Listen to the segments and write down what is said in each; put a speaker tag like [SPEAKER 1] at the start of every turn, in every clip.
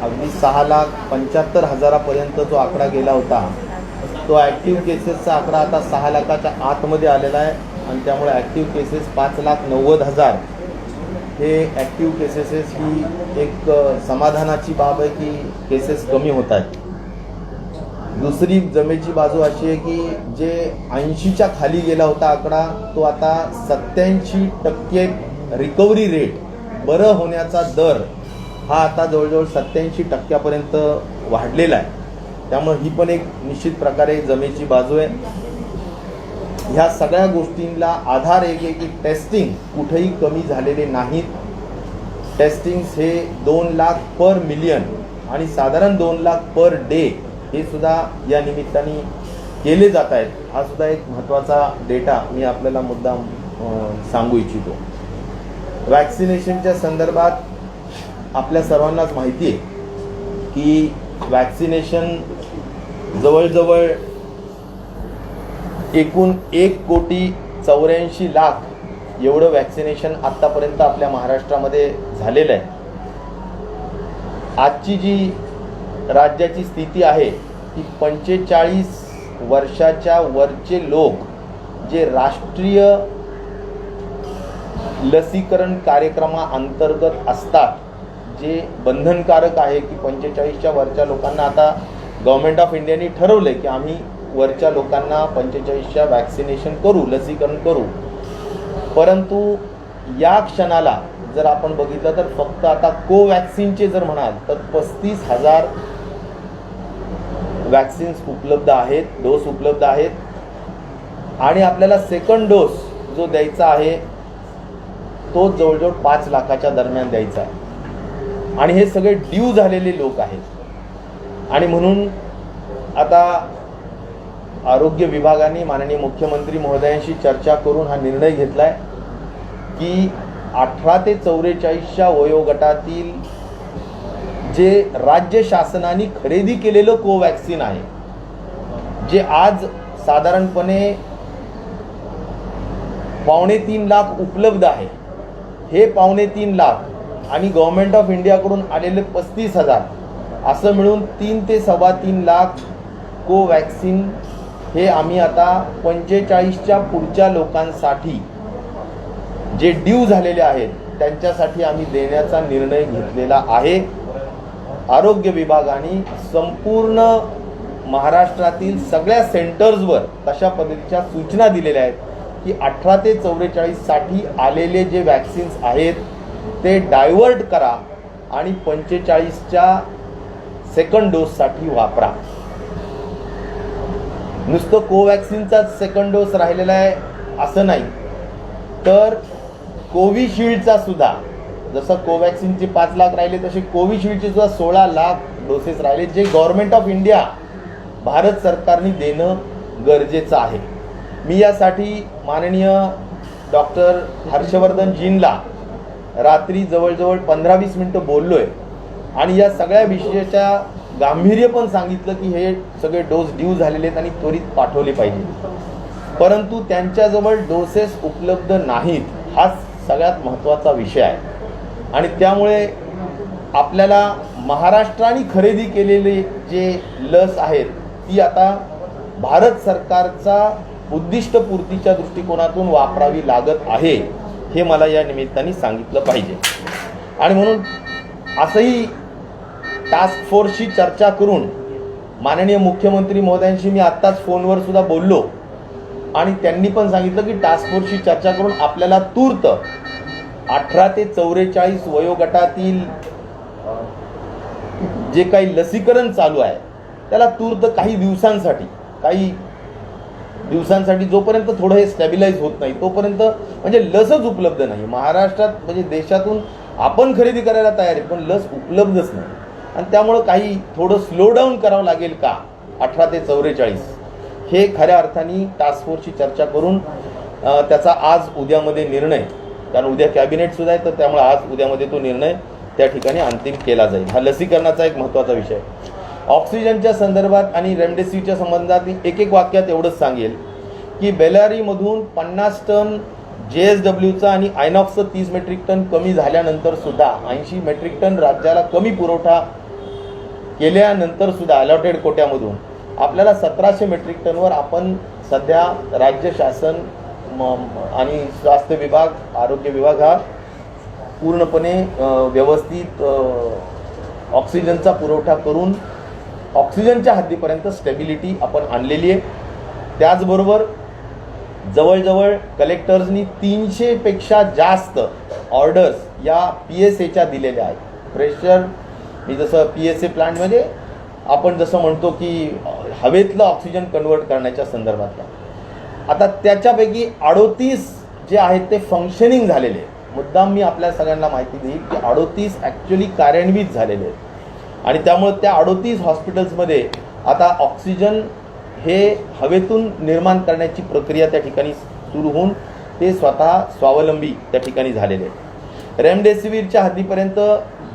[SPEAKER 1] अगदी 6,75,000पर्यंत जो आकडा गेला होता तो ॲक्टिव्ह केसेसचा आकडा आता 6 लाखाच्या आतमध्ये आलेला आहे आणि त्यामुळे ॲक्टिव्ह केसेस 5,90,000 हे ॲक्टिव्ह केसेस ही एक समाधानाची बाब आहे की केसेस कमी होत आहेत. दुसरी जमेची बाजू अशी आहे की जे 80च्या खाली गेला होता आकडा तो आता 87% रिकव्हरी रेट, बरं होण्याचा दर हा आता जवळजवळ 87% वाढलेला आहे. त्यामुळे ही पण एक निश्चित प्रकारे जमेची बाजू आहे. ह्या सगळ्या गोष्टींना आधार एक आहे की टेस्टिंग कुठेही कमी झालेले नाहीत. टेस्टिंग्स हे 2 लाख पर मिलियन आणि साधारण 2 लाख पर डे हे सुद्धा या निमित्ताने केले जात आहेत. हा सुद्धा एक महत्त्वाचा डेटा मी आपल्याला मुद्दाम सांगू इच्छितो. वॅक्सिनेशनच्या संदर्भात आपल्या सर्वांनाच माहिती आहे की वॅक्सिनेशन जवळजवळ एकूण 1,84,00,000 एवढं वॅक्सिनेशन आत्तापर्यंत आपल्या महाराष्ट्रामध्ये झालेलं आहे. आजची जी राज्याची स्थिती आहे ती 45 वर्षाच्या वरचे लोक जे राष्ट्रीय लसीकरण कार्यक्रमाअंतर्गत असतात, जे बंधनकारक आहे की 45च्या वरच्या लोकांना आता गव्हर्नमेंट ऑफ इंडियाने ठरवलं आहे की आम्ही वरच्या लोकांना 45च्या वॅक्सिनेशन करू, लसीकरण करू. परंतु या क्षणाला जर आपण बघितलं तर फक्त आता कोवॅक्सिनचे जर म्हणाल तर 35,000 वॅक्सिन्स उपलब्ध आहेत, डोस उपलब्ध आहेत आणि आपल्याला सेकंड डोस जो द्यायचा आहे तो जवळजवळ 5 लाखाच्या दरम्यान द्यायचा आहे. आणि हे सगळे ड्यू झालेले लोक आहेत. आणि म्हणून आता आरोग्य विभागाने माननीय मुख्यमंत्री महोदयांशी चर्चा करून हा निर्णय घेतला आहे की 18 ते 44च्या वयोगटातील जे राज्य शासनाने खरेदी केलेलं कोवॅक्सिन आहे, जे आज साधारणपणे 2.25 लाख उपलब्ध आहे, हे 2.25 लाख आणि गव्हर्नमेंट ऑफ इंडियाकडून आलेले 35,000 असं मिळून 3 ते 3.25 लाख कोवॅक्सिन हे आम्ही आता 45च्या पुढच्या लोकांसाठी जे ड्यू झालेले आहेत त्यांच्यासाठी आम्ही देण्याचा निर्णय घेतलेला आहे. आरोग्य विभागाने संपूर्ण महाराष्ट्रातील सगळ्या सेंटर्सवर तशा पद्धतीच्या सूचना दिलेल्या आहेत की 18 ते 44साठी आलेले जे वॅक्सिन्स आहेत ते डायव्हर्ट करा आणि 45च्या सेकंड डोससाठी वापरा. नुसतं कोवॅक्सिनचाच सेकंड डोस राहिलेला आहे असं नाही, तर कोविशिल्डचा सुद्धा, जसं कोवॅक्सिनचे 5 लाख राहिले तसे कोविशिल्डचे सुद्धा 16 लाख डोसेस राहिले, जे गव्हर्नमेंट ऑफ इंडिया भारत सरकारने देणं गरजेचं आहे. मी यासाठी माननीय डॉक्टर हर्षवर्धनजींना रात्री जवळजवळ 15-20 मिनटं बोललो आहे आणि या सगळ्या विषयाच्या गांभीर्य पण सांगितलं की हे सगळे डोस ड्यू झालेले आहेत आणि त्वरित पाठवले पाहिजे. परंतु त्यांच्याजवळ डोसेस उपलब्ध नाहीत, हा सगळ्यात महत्त्वाचा विषय आहे. आणि त्यामुळे आपल्याला महाराष्ट्राने खरेदी केलेले जे लस आहेत ती आता भारत सरकारचा उद्दिष्टपूर्तीच्या दृष्टिकोनातून वापरावी लागत आहे, हे मला या निमित्ताने सांगितलं पाहिजे. आणि म्हणून असंही टास्क फोर्सशी चर्चा करून माननीय मुख्यमंत्री महोदयांशी मी आत्ताच फोनवर सुद्धा बोललो आणि त्यांनी पण सांगितलं की टास्क फोर्सशी चर्चा करून आपल्याला तूर्त 18 ते 44 वयोगटातील जे काही लसीकरण चालू आहे त्याला तूर्त काही दिवसांसाठी जोपर्यंत थोडं हे स्टॅबिलाइज होत नाही तोपर्यंत, म्हणजे लसच उपलब्ध नाही महाराष्ट्रात, म्हणजे देशातून आपण खरेदी करायला तयार आहे पण लस उपलब्धच नाही. आणि त्यामुळं काही थोडं स्लो डाऊन करावं लागेल का 18 ते 44, हे खऱ्या अर्थाने टास्क फोर्सची चर्चा करून त्याचा आज उद्यामध्ये निर्णय, कारण उद्या कॅबिनेटसुद्धा आहे तर त्यामुळे आज उद्यामध्ये तो निर्णय त्या ठिकाणी अंतिम केला जाईल. हा लसीकरणाचा एक महत्त्वाचा विषय. ऑक्सिजनच्या संदर्भात आणि रेमडेसिवीरच्या संबंधात एक वाक्यात एवढंच सांगेल की बेलारीमधून 50 टन JSWचा आणि आयनॉक्सचं 30 मेट्रिक टन कमी झाल्यानंतर सुद्धा 80 मेट्रिक टन राज्याला कमी पुरवठा केल्यानंतर सुद्धा अलॉटेड कोट्यामधून आपल्याला 1700 मेट्रिक टनवर आपण सध्या राज्य शासन आणि स्वास्थ्य विभाग, आरोग्य विभाग हा पूर्णपणे व्यवस्थित ऑक्सिजनचा पुरवठा करून ऑक्सिजनच्या हद्दीपर्यंत स्टेबिलिटी आपण आणलेली आहे. त्याचबरोबर जवळजवळ कलेक्टर्सनी 300पेक्षा जास्त ऑर्डर्स या PSAच्या दिलेल्या आहेत. प्रेशर मी जसं PSA प्लांट म्हणजे आपण जसं म्हणतो की हवेतलं ऑक्सिजन कन्वर्ट करण्याच्या संदर्भातला, आता त्याच्यापैकी 38 जे आहेत ते फंक्शनिंग झालेले आहेत. मुद्दाम मी आपल्या सगळ्यांना माहिती देईल की 38 ॲक्च्युली कार्यान्वित झालेले आहेत आणि त्यामुळे त्या 38 हॉस्पिटल्समध्ये आता ऑक्सिजन हे हवेतून निर्माण करण्याची प्रक्रिया त्या ठिकाणी सुरू होऊन ते स्वतः स्वावलंबी त्या ठिकाणी झालेले आहेत. रेमडेसिवीरच्या हद्दीपर्यंत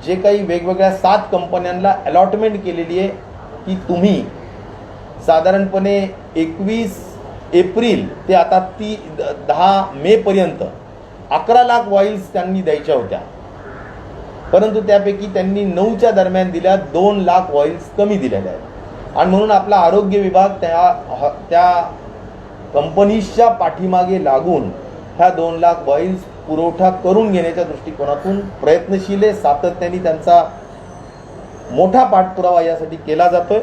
[SPEAKER 1] जे काही वेगवेगळ्या 7 कंपन्यांना अलॉटमेंट केलेली आहे की तुम्ही साधारणपणे 21 एप्रिल ते आता 10 मेपर्यंत 11 लाख वॉइल्स त्यांनी द्यायच्या होत्या, परंतु त्यापैकी त्यांनी 9च्या दरम्यान दिल्या, 2 लाख वॉइल्स कमी दिलेल्या आहेत. आणि म्हणून आपला आरोग्य विभाग त्या कंपनीजच्या पाठीमागे लागून ह्या 2 लाख वॉइल्स पुरवठा करून घेण्याच्या दृष्टिकोनातून प्रयत्नशील आहे. सातत्याने त्यांचा मोठा पाठपुरावा यासाठी केला जातोय.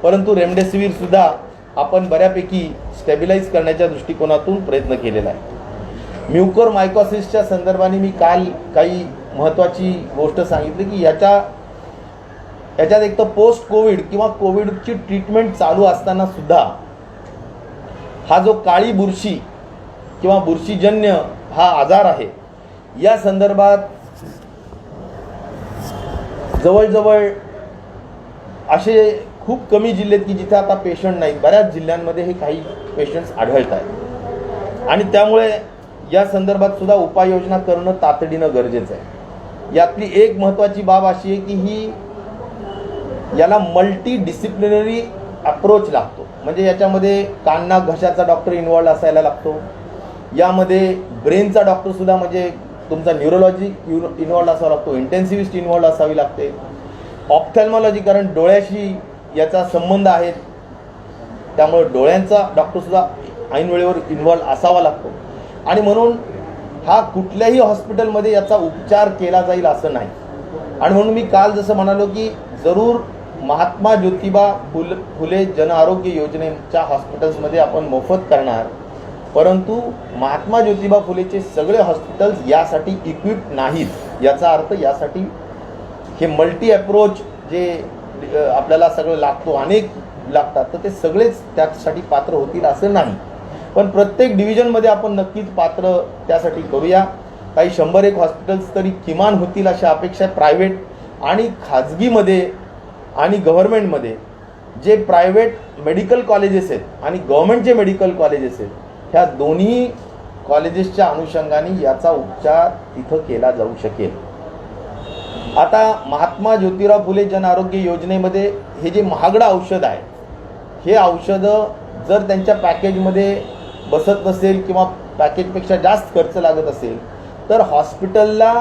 [SPEAKER 1] परंतु रेमडेसिवीरसुद्धा आपण बऱ्यापैकी स्टॅबिलाईज करण्याच्या दृष्टिकोनातून प्रयत्न केलेला आहे. म्युकोरमायकॉसिसच्या संदर्भाने मी काल काही महत्त्वाची गोष्ट सांगितली की याच्यात एक तर पोस्ट कोविड किंवा कोविडची ट्रीटमेंट चालू असताना सुद्धा हा जो काळी बुरशी किंवा बुरशीजन्य हा आजार आहे, या संदर्भात जवळजवळ असे खूप कमी जिल्हे की जिथे आता पेशंट नाहीत, बऱ्याच जिल्ह्यांमध्ये हे काही पेशंट्स आढळत आहेत आणि त्यामुळे या संदर्भात सुद्धा उपाययोजना करणं तातडीनं गरजेचं आहे. यातली एक महत्त्वाची बाब अशी आहे की याला मल्टी डिसिप्लिनरी अप्रोच लागतो. म्हणजे याच्यामध्ये कान नाक घशाचा डॉक्टर इन्वॉल्ड असायला लागतो, यामध्ये ब्रेनचा डॉक्टरसुद्धा म्हणजे तुमचा न्यूरोलॉजी इन्वॉल्ड असावा लागतो, इंटेन्सिव्हिस्ट इन्वॉल्ड असावी लागते, ऑप्थॅल्मॉलॉजी कारण डोळ्याशी याचा संबंध आहे त्यामुळे डोळ्यांचा डॉक्टरसुद्धा ऐन वेळेवर इन्वॉल्व असावा लागतो. आणि म्हणून हा कुठल्याही हॉस्पिटलमध्ये याचा उपचार केला जाईल असं नाही. आणि म्हणून मी काल जसं म्हणालो की जरूर महात्मा ज्योतिबा फुले जन आरोग्य योजनेच्या हॉस्पिटल्समध्ये आपण मोफत करणार, परंतु महात्मा ज्योतिबा फुलेचे सगळे हॉस्पिटल्स यासाठी इक्विप्ड नाहीत. याचा अर्थ यासाठी हे मल्टी अप्रोच जे आपल्याला सगळं लागतो, अनेक लागतात, तर ते सगळेच त्यासाठी पात्र होतील असं नाही. पण प्रत्येक डिव्हिजनमध्ये आपण नक्कीच पात्र त्यासाठी करूया. काही 100-1 हॉस्पिटल्स तरी किमान होतील अशा अपेक्षा आहे. प्रायव्हेट आणि खाजगीमध्ये आणि गव्हर्नमेंटमध्ये जे प्रायव्हेट मेडिकल कॉलेजेस आहेत आणि गव्हर्नमेंटचे मेडिकल कॉलेजेस आहेत, ह्या दोन्ही कॉलेजेसच्या अनुषंगाने याचा उपचार तिथं केला जाऊ शकेल. आता महात्मा ज्योतिराव फुले जन आरोग्य योजनेमध्ये हे जे महागडं औषध आहे, हे औषधं जर त्यांच्या पॅकेजमध्ये बसत नसेल किंवा पॅकेजपेक्षा जास्त खर्च लागत असेल तर हॉस्पिटलला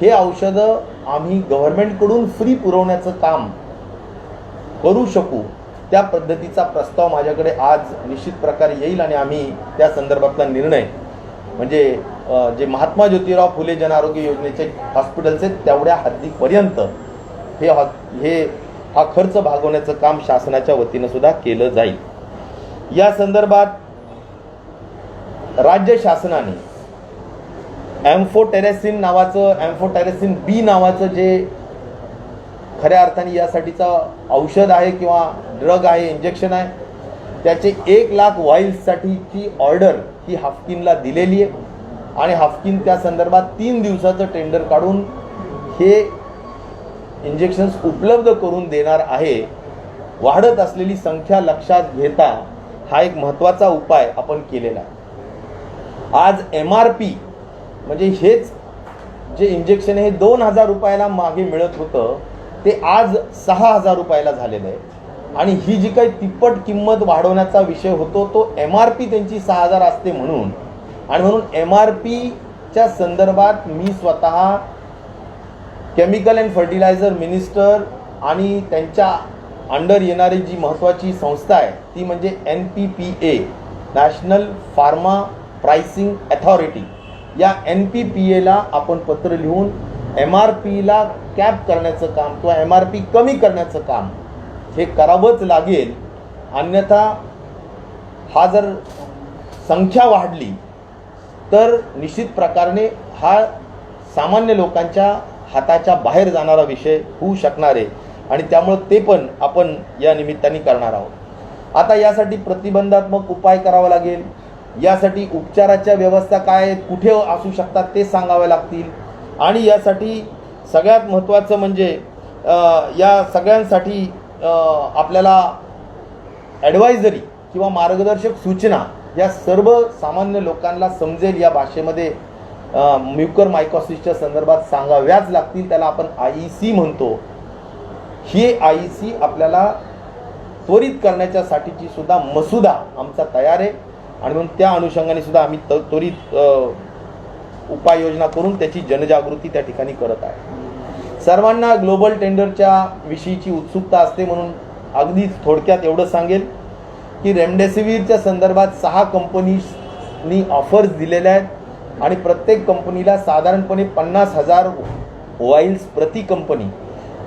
[SPEAKER 1] हे औषधं आम्ही गव्हर्नमेंटकडून फ्री पुरवण्याचं काम करू शकू. त्या पद्धतीचा प्रस्ताव माझ्याकडे आज निश्चित प्रकारे येईल आणि आम्ही त्या संदर्भातला निर्णय म्हणजे जे महात्मा ज्योतिराव फुले जन आरोग्य योजनेचे हॉस्पिटल्स आहेत तेवढ्या हद्दीपर्यंत हा खर्च भागवण्याचं काम शासनाच्या वतीनं सुद्धा केलं जाईल. या संदर्भात राज्य शासनाने एम्फोटेरेसिन बी नावाचं जे खऱ्या अर्थाने यासाठीचं औषध आहे किंवा ड्रग आहे, इंजेक्शन आहे, त्याचे 1 लाख वॉइल्ससाठीची ऑर्डर ही हाफकिनला दिलेली आहे आणि हाफकिन त्या संदर्भात 3 दिवसाचं टेंडर काढून हे इंजेक्शन्स उपलब्ध करून देणार आहे. वाढत असलेली संख्या लक्षात घेता हा एक महत्त्वाचा उपाय आपण केलेला आहे. आज MRP म्हणजे हेच जे इंजेक्शन हे 2000 रुपयाला मागे मिळत होतं ते आज 6000 रुपयाला झालेलं आहे आणि ही जी काही तिप्पट किंमत वाढवण्याचा विषय होतो तो MRP त्यांची 6000 असते म्हणून. आणि म्हणून MRPच्या संदर्भात मी स्वतः केमिकल अँड फर्टिलायझर मिनिस्टर आणि त्यांच्या अंडर येणारी जी महत्त्वाची संस्था आहे ती म्हणजे NPPA, national pharma pricing authority. या NPPAला आपण पत्र लिहून MRPला कॅप करण्याचं काम किंवा MRP कमी करण्याचं काम हे करावंच लागेल. अन्यथा हा जर संख्या वाढली तर निश्चित प्रकारे हा सामान्य लोकांच्या हाताच्या बाहेर जाणारा विषय होऊ शकणार आहे आणि त्यामुळे ते पण आपण या निमित्ताने करणार आहोत. आता यासाठी प्रतिबंधात्मक उपाय करावा लागेल. यासाठी उपचाराच्या व्यवस्था काय आहेत, कुठे असू शकतात ते सांगावे लागतील. आणि यासाठी सगळ्यात महत्त्वाचं म्हणजे या सगळ्यांसाठी आपल्याला ॲडवायझरी किंवा मार्गदर्शक सूचना या सर्व सामान्य लोकांना समजेल या भाषेमध्ये म्युकरमायकॉसिसच्या संदर्भात सांगाव्याच लागतील. त्याला आपण IEC म्हणतो. ही IEC आपल्याला त्वरित करण्याच्यासाठीची सुद्धा मसुदा आमचा तयार आहे आणि म्हणून त्या अनुषंगाने सुद्धा आम्ही त्वरित उपाययोजना करून त्याची जनजागृती त्या ठिकाणी करत आहे. सर्वांना ग्लोबल टेंडरच्या विषयीची उत्सुकता असते म्हणून अगदी थोडक्यात एवढं सांगेल की रेमडेसिवीरच्या संदर्भात 6 कंपनीजनी ऑफर्स दिलेल्या आहेत आणि प्रत्येक कंपनीला साधारणपणे 50,000 वाईल्स प्रति कंपनी,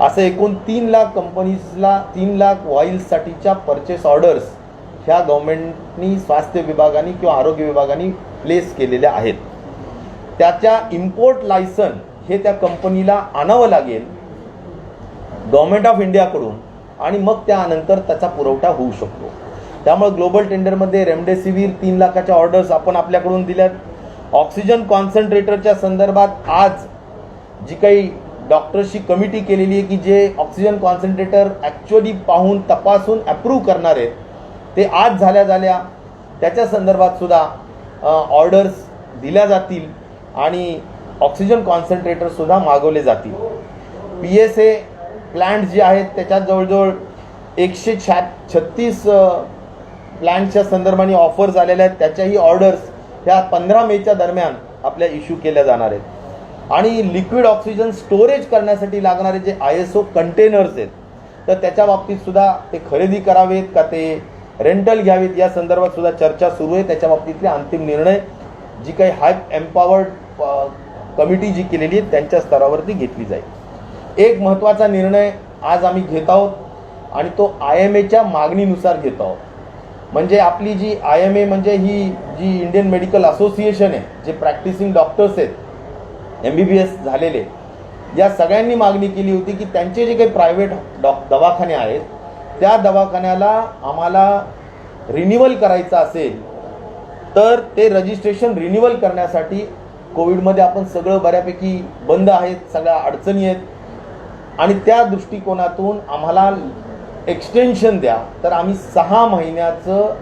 [SPEAKER 1] असं एकूण 3 लाख कंपनीजला 3 लाख वाईल्ससाठीच्या परचेस ऑर्डर्स ह्या गव्हर्नमेंटनी स्वास्थ्य विभागाने किंवा आरोग्य विभागाने प्लेस केलेल्या आहेत. त्याच्या इम्पोर्ट लायसन हे त्या कंपनीला आणावं लागेल गव्हर्नमेंट ऑफ इंडियाकडून आणि मग त्यानंतर त्याचा पुरवठा होऊ शकतो. त्यामुळे ग्लोबल टेंडरमध्ये रेमडेसिवीर 3 लाखाच्या ऑर्डर्स आपण आपल्याकडून दिल्यात. ऑक्सिजन कॉन्सन्ट्रेटरच्या संदर्भात आज जी काही डॉक्टर्सची कमिटी केलेली आहे की जे ऑक्सिजन कॉन्सन्ट्रेटर ॲक्च्युअली पाहून तपासून अप्रूव्ह करणार आहेत ते आज झाल्या त्याच्या संदर्भात सुद्धा ऑर्डर्स दिल्या जातील आणि ऑक्सिजन कॉन्सन्ट्रेटरसुद्धा मागवले जातील. PSA प्लांट जे आहेत त्याच्यात जवळजवळ 136 प्लांटच्या संदर्भाने ऑफर्स आलेल्या आहेत. त्याच्याही ऑर्डर्स ह्या 15 मेच्या दरम्यान आपल्या इश्यू केल्या जाणार आहेत. आणि लिक्विड ऑक्सिजन स्टोरेज करण्यासाठी लागणारे जे ISO कंटेनर्स आहेत तर त्याच्या बाबतीत सुद्धा ते खरेदी करावेत का ते रेंटल घ्यावेत या संदर्भात सुद्धा चर्चा सुरू आहे. त्याच्या बाबतीतले अंतिम निर्णय जी काही हाय एम्पावर्ड कमिटी जी केलेली आहे त्यांच्या स्तरावरती घेतली जाईल. एक महत्त्वाचा निर्णय आज आम्ही घेत आहोत आणि तो IMAच्या मागणीनुसार घेत आहोत. म्हणजे आपली जी IMA म्हणजे ही जी इंडियन मेडिकल असोसिएशन आहे, जे प्रॅक्टिसिंग डॉक्टर्स आहेत MBBS झालेले, या सगळ्यांनी मागणी केली होती की त्यांचे जे काही प्रायव्हेट दवाखाने आहेत त्या दवाखान्याला आम्हाला रिन्युअल करायचं असेल तर ते रजिस्ट्रेशन रिन्युअल करण्यासाठी कोविडमध्ये आपण सगळं बऱ्यापैकी बंद आहेत, सगळ्या अडचणी आहेत आणि त्या दृष्टिकोनातून आम्हाला एक्सटेन्शन द्या. तर आम्ही 6 महिन्याचं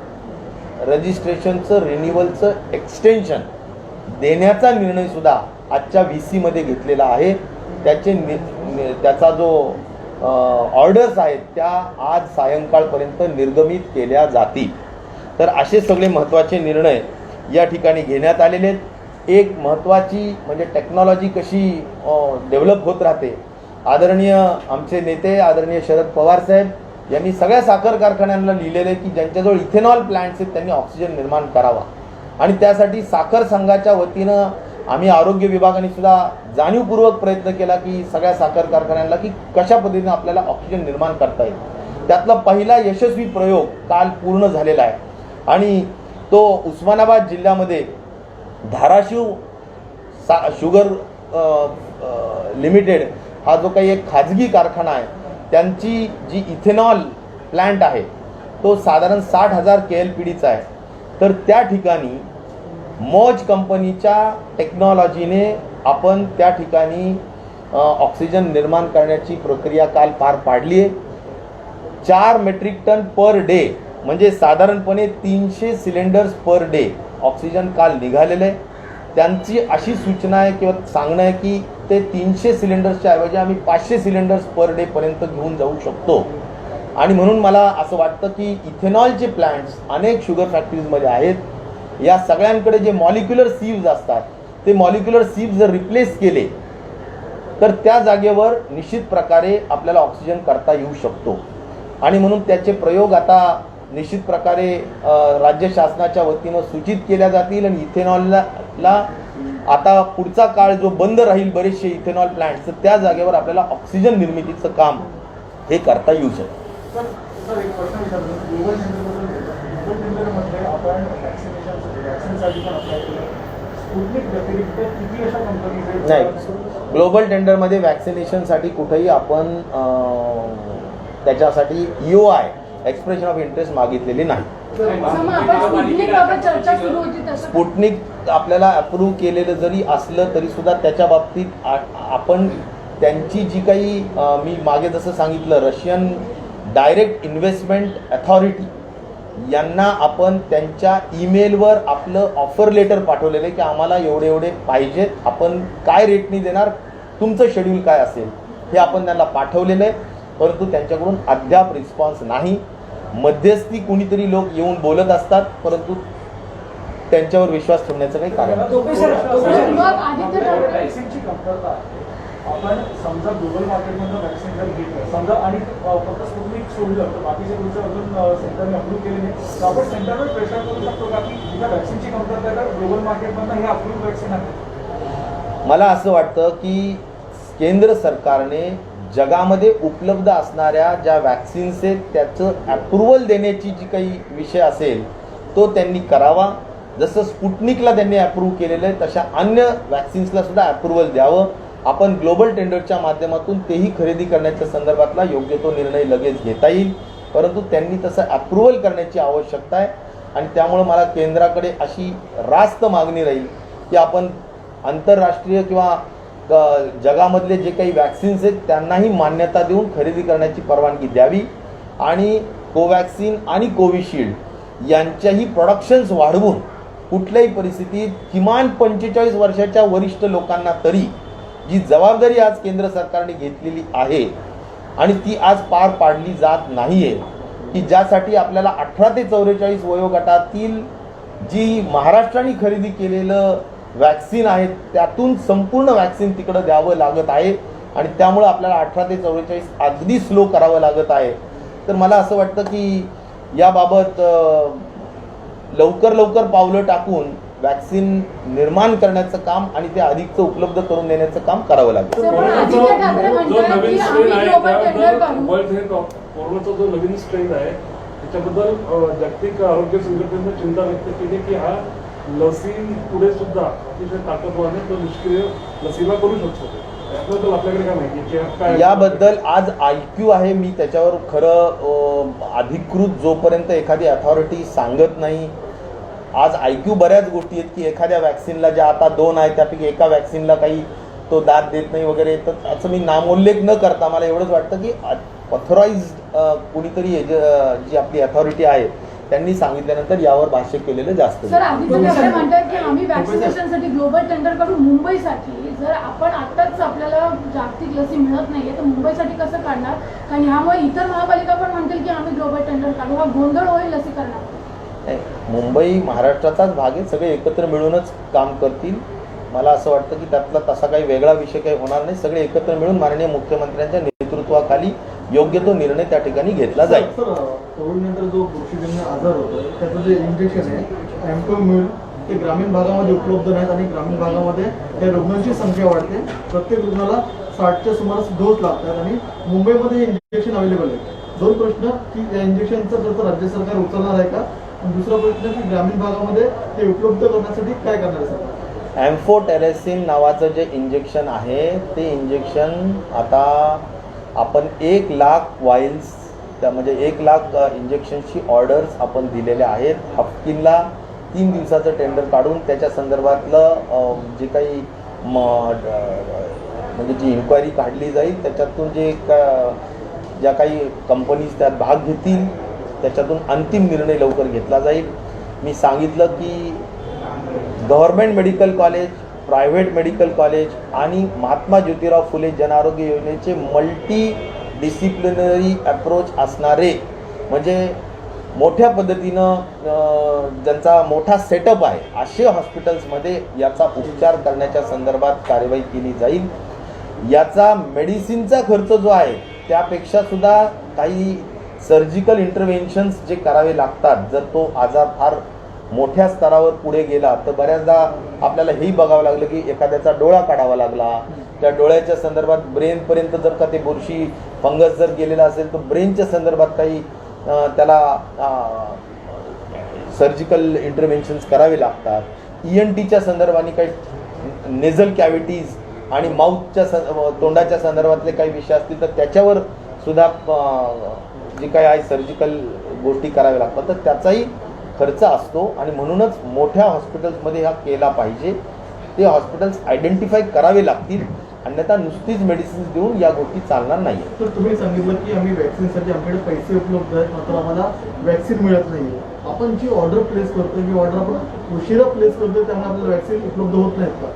[SPEAKER 1] रजिस्ट्रेशनचं रिन्युअलचं एक्सटेन्शन देण्याचा निर्णयसुद्धा आजच्या VCमध्ये घेतलेला आहे. त्याचा जो ऑर्डर्स आहेत त्या आज सायंकाळपर्यंत निर्गमित केल्या जातील. तर असे सगळे महत्त्वाचे निर्णय या ठिकाणी घेण्यात आलेले आहेत. एक महत्त्वाची म्हणजे टेक्नॉलॉजी कशी डेव्हलप होत राहते. आदरणीय आमचे नेते आदरणीय शरद पवार साहेब यांनी सगळ्या साखर कारखान्यांना लिहिलेलं आहे की ज्यांच्याजवळ इथेनॉल प्लांट्स आहेत त्यांनी ऑक्सिजन निर्माण करावा आणि त्यासाठी साखर संघाच्या वतीनं आम्ही आरोग्य विभागाने सुद्धा जाणीवपूर्वक प्रयत्न केला की सगळ्या साखर कारखान्यांना की कशा पद्धतीने आपल्याला ऑक्सिजन निर्माण करता येईल. त्यातला पहिला यशस्वी प्रयोग काल पूर्ण झालेला आहे आणि तो उस्मानाबाद जिल्ह्यामध्ये धाराशिव शुगर लिमिटेड हा जो काही एक खाजगी कारखाना आहे त्यांची जी इथेनॉल प्लांट आहे तो साधारण 60,000 KLPDचा आहे. तर त्या ठिकाणी मौज कंपनीच्या टेक्नॉलॉजीने आपण त्या ठिकाणी ऑक्सिजन निर्माण करण्याची प्रक्रिया काल पार पाडली आहे. 4 मेट्रिक टन पर डे म्हणजे साधारणपणे 300 सिलेंडर्स पर डे ऑक्सिजन काल निघालेलं आहे. त्यांची अशी सूचना आहे किंवा सांगणं आहे की ते 300 सिलेंडर्सच्या ऐवजी आम्ही 500 सिलेंडर्स पर डे पर्यंत घेऊन जाऊ शकतो. आणि म्हणून मला असं वाटतं की इथेनॉलचे प्लांट्स अनेक शुगर फॅक्टरीजमध्ये आहेत. या सगळ्यांकडे जे मॉलिक्युलर सीव्ज असतात ते मॉलिक्युलर सीव्ज जर रिप्लेस केले तर त्या जागेवर निश्चित प्रकारे आपल्याला ऑक्सिजन करता येऊ शकतो आणि म्हणून त्याचे प्रयोग आता निश्चित प्रकारे राज्य शासनाच्या वतीनं सूचित केल्या जातील आणि इथेनॉलला आता पुढचा काळ जो बंद राहील बरेचसे इथेनॉल प्लांट्स, तर त्या जागेवर आपल्याला ऑक्सिजन निर्मितीचं काम हे करता येऊ शकतं.
[SPEAKER 2] सर एक प्रश्न विचारतो, ग्लोबल टेंडरमध्ये आपण वॅक्सिनसाठी पण अप्लाय केलं, स्पुटनिक व्यतिरिक्त किती अशा कंपनीज
[SPEAKER 1] नाही, ग्लोबल टेंडरमध्ये वॅक्सिनेशनसाठी कुठेही आपण त्याच्यासाठी EOI एक्सप्रेशन ऑफ इंटरेस्ट मागितलेली नाही. स्पुटनिक आपल्याला अप्रूव्ह केलेलं जरी असलं तरी सुद्धा त्याच्या बाबतीत आपण त्यांची जी काही मी मागे जसं सांगितलं रशियन डायरेक्ट इन्व्हेस्टमेंट अथॉरिटी यांना आपण त्यांच्या ईमेलवर आपलं ऑफर लेटर पाठवलेलं आहे की आम्हाला एवढे एवढे पाहिजेत, आपण काय रेटनी देणार, तुमचं शेड्यूल काय असेल हे आपण त्यांना पाठवलेलं आहे. परंतु त्यांच्याकडून अद्याप रिस्पॉन्स नाही. मध्यस्थी कुणीतरी लोक येऊन बोलत असतात, परंतु त्यांच्यावर विश्वास ठेवण्याचं काही कारण नाही.
[SPEAKER 2] वॅक्सिनची कमतरता आपण समजा ग्लोबल मार्केटमधून वॅक्सिन जर घेतलं समजा आणि फक्त स्पुटनिक सोडलं तर बाकीचे पुढचं अजून सेंटरने अप्रूव्ह केले नाही, तर आपण सेंटरवर प्रेशर करू शकतो का की जिथं वॅक्सिनची कमतरता आहे तर ग्लोबल मार्केटमधून हे अप्रूव्ह वॅक्सिन आहे?
[SPEAKER 1] मला असं वाटतं की केंद्र सरकारने जगामध्ये उपलब्ध असणाऱ्या ज्या वॅक्सिन्स आहेत त्याचं अप्रुव्हल देण्याची जी काही विषय असेल तो त्यांनी करावा. जसं स्पुटनिकला त्यांनी अप्रूव्ह केलेलं आहे तशा अन्य वॅक्सिन्सला सुद्धा अप्रुव्हल द्यावं. आपण ग्लोबल टेंडरच्या माध्यमातून तेही खरेदी करण्याच्या संदर्भातला योग्य तो निर्णय लगेच घेता येईल, परंतु त्यांनी तसं अप्रुव्हल करण्याची आवश्यकता आहे. आणि त्यामुळं मला केंद्राकडे अशी रास्त मागणी राहील की आपण आंतरराष्ट्रीय किंवा जगामधले जे काही वॅक्सिन्स आहेत त्यांनाही मान्यता देऊन खरेदी करण्याची परवानगी द्यावी आणि कोवॅक्सिन आणि कोविशिल्ड यांच्याही प्रोडक्शन्स वाढवून कुठल्याही परिस्थितीत किमान 45 वर्षाच्या वरिष्ठ लोकांना तरी जी जबाबदारी आज केंद्र सरकारने घेतलेली आहे आणि ती आज पार पाडली जात नाही आहे की ज्यासाठी आपल्याला 18 ते 44 वयोगटातील जी महाराष्ट्राने खरेदी केलेलं वॅक्सिन आहेत त्यातून संपूर्ण वॅक्सिन तिकडं द्यावं लागत आहे आणि त्यामुळं आपल्याला 18 ते 44 अगदी स्लो करावं लागत आहे. तर मला असं वाटतं की याबाबत लवकर पावलं टाकून वॅक्सिन निर्माण करण्याचं काम आणि ते अधिकचं उपलब्ध करून देण्याचं काम करावं लागेल.
[SPEAKER 3] कोरोनाचा जो नवीन स्ट्रेन आहे त्याच्याबद्दल जागतिक आरोग्य संघटनेने चिंता व्यक्त केली की हा लसी पुढे सुद्धा अतिशय ताकदवाने तो निष्क्रिय लसीला करू शकतो. याबद्दल आपल्याकडे काय माहिती?
[SPEAKER 1] याबद्दल आज IQ आहे, मी त्याच्यावर खरं अधिकृत जोपर्यंत एखादी अथॉरिटी सांगत नाही. आज IQ बऱ्याच गोष्टी आहेत की एखाद्या वॅक्सिनला ज्या आता 2 आहेत त्यापैकी एका वॅक्सिनला काही तो दाद देत नाही वगैरे, तर असं मी नामोल्लेख न करता मला एवढंच वाटतं की ऑथराइज्ड कुणीतरी जी आपली अथॉरिटी आहे त्यांनी सांगितल्यानंतर यावर भाष्य केलेलं जास्त.
[SPEAKER 4] सर आधी म्हणतात की आम्ही वॅक्सिनेशनसाठी ग्लोबल टेंडर काढू मुंबईसाठी, जर आपण आताच आपल्याला जागतिक लसी मिळत नाहीये तर मुंबईसाठी कसं काढणार? कारण ह्यामुळे इतर महापालिका पण म्हणतील की आम्ही ग्लोबल टेंडर काढू, हा गोंधळ होईल लसीकरणात.
[SPEAKER 1] मुंबई महाराष्ट्राचाच भाग आहे, सगळे एकत्र मिळूनच काम करतील. मला असं वाटतं की त्यातला तसा काही वेगळा विषय काही होणार नाही. सगळे एकत्र मिळून माननीय मुख्यमंत्र्यांच्या नेतृत्वाखाली योग्य तो निर्णय त्या ठिकाणी घेतला जाईल.
[SPEAKER 2] सर कोविड नंतर जो बुरशीजन्य आजार होतो त्याचं जे इंजेक्शन आहे एम्प्रोम्यूल ते ग्रामीण भागामध्ये उपलब्ध नाहीत आणि ग्रामीण भागामध्ये त्या रुग्णांची संख्या वाढते. प्रत्येक रुग्णाला 60च्या सुमारास डोस लागतात आणि मुंबईमध्ये इंजेक्शन अवेलेबल आहे. 2 प्रश्न की या इंजेक्शनचा खर्च राज्य सरकार उचलणार आहे का, आणि दुसरा प्रश्न की ग्रामीण भागामध्ये ते उपलब्ध करण्यासाठी काय करणार आहे सरकार?
[SPEAKER 1] एम्फोटेरेसिन नावाचं जे इंजेक्शन आहे ते इंजेक्शन आता आपण 1 लाख वाईल्स म्हणजे 1 लाख इंजेक्शनची ऑर्डर्स आपण दिलेल्या आहेत. हाफकिनला 3 दिवसाचं टेंडर काढून त्याच्या संदर्भातलं जे काही म्हणजे जी इन्क्वायरी काढली जाईल त्याच्यातून ज्या काही कंपनीज त्यात भाग घेतील त्याच्यातून अंतिम निर्णय लवकर घेतला जाईल. मी सांगितलं की government medical college, private medical college आणि महात्मा ज्योतिराव फुले जनआरोग्य योजनेचे मल्टी डिसिप्लिनरी अप्रोच असणारे म्हणजे मोठ्या पद्धतीनं ज्यांचा मोठा सेटअप आहे असे हॉस्पिटल्समध्ये याचा उपचार करण्याच्या संदर्भात कार्यवाही केली जाईल. याचा मेडिसिनचा खर्च जो आहे त्यापेक्षा सुद्धा काही सर्जिकल इंटरव्हेन्शन्स जे करावे लागतात, जर तो आजार फार मोठ्या स्तरावर पुढे गेला तर बऱ्याचदा आपल्याला हेही बघावं लागलं की एखाद्याचा डोळा काढावा लागला, त्या डोळ्याच्या संदर्भात ब्रेनपर्यंत जर का ते बुरशी फंगस जर गेलेला असेल तर ब्रेनच्या संदर्भात काही त्याला सर्जिकल इंटरव्हेन्शन्स करावे लागतात. ENTच्या संदर्भाने काही नेझल कॅव्हिटीज आणि माउथच्या तोंडाच्या संदर्भातले काही विषय असतील तर त्याच्यावर सुद्धा जे काही आहे सर्जिकल गोष्टी कराव्या लागतात, तर त्याचाही खर्च असतो. आणि म्हणूनच मोठ्या हॉस्पिटल्समध्ये हा केला पाहिजे. ते हॉस्पिटल्स आयडेंटिफाय करावे लागतील, अन्यथा नुसतीच मेडिसिन्स देऊन या गोष्टी चालणार नाही.
[SPEAKER 2] तर तुम्ही सांगितलं की आम्ही वॅक्सिनसाठी आमच्याकडे पैसे उपलब्ध आहेत, मात्र आम्हाला वॅक्सिन मिळत नाही. आपण जी ऑर्डर प्लेस करतो, ही ऑर्डर आपण उशिरा प्लेस करतो, त्यामुळे आपल्याला वॅक्सिन उपलब्ध होत नाहीत का?